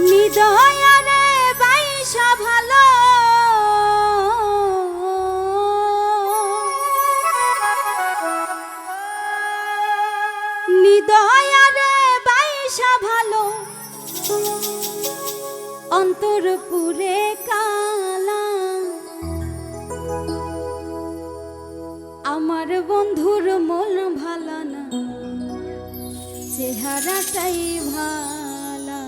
নিদয়ারে বাইসা ভালো নিদয়ারে বাইসা ভালো অন্তরপুরে কালা আমার বন্ধুর মন ভালো না চেহারাটাই ভালা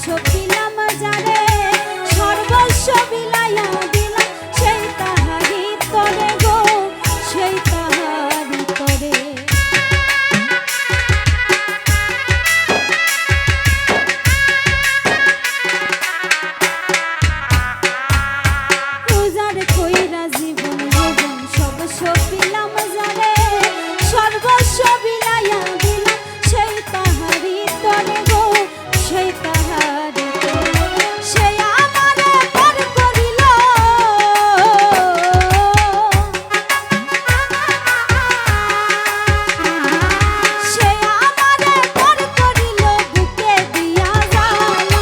সপিলাম যারে সর্বস্ব বিলাইয়া দিলাম সেই তাহারি তরে গো সেই তাহারি তরে উজাড় কইরা জীবন যৌবন সব সপিলাম যারে সর্বস্ব বিলাইয়া দিলাম সেই তাহারি তরে গো সেই তাহারি সেই আমারে পর করিল সেই আমারে পর করিল বুকে দিয়া যায়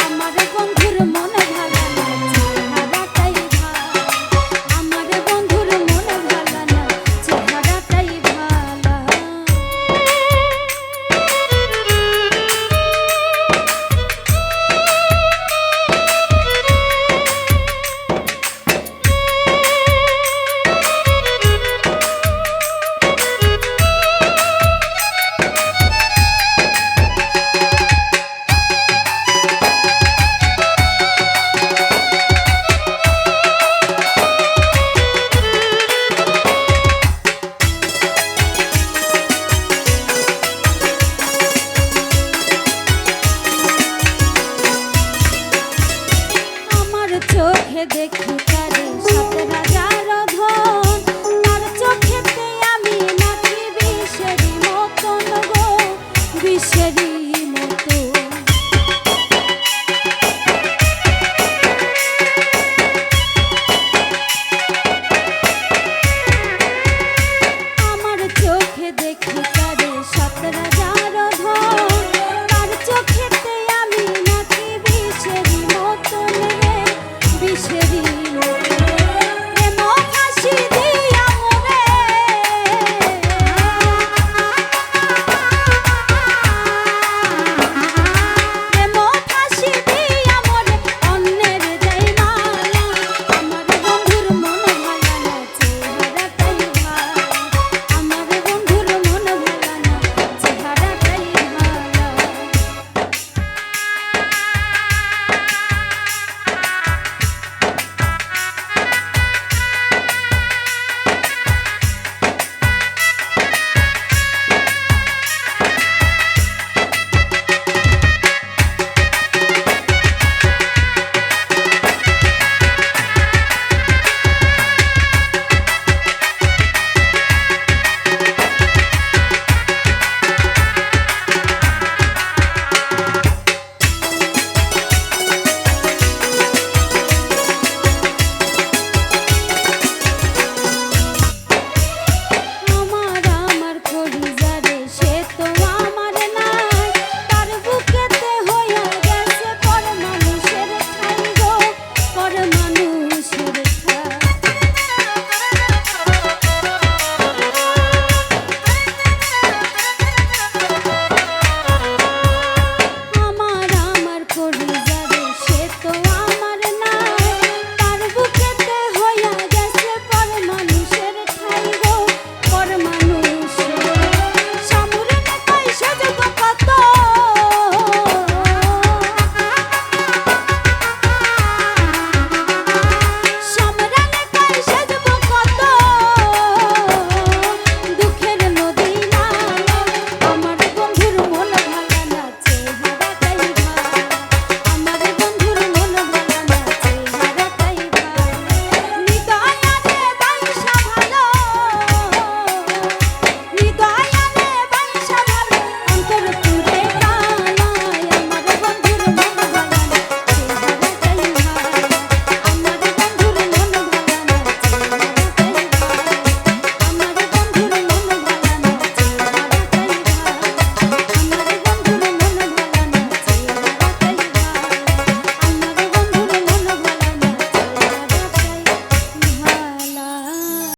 আমার বন্ধুর মন ভালো না চেহারাটাই ভালো আমার বন্ধুর মন ভালো না চেহারাটাই ভালো চোখে দেখি তারে সাত রাজার ধন তার চোখেতে আমি নাচি বিষেরি মতন গো বিষেরি মতন আমার চোখে দেখি তারে সাত রাজার ধন তার চোখেতে আমি নাচি বিষেরি মতন রে বিষেরি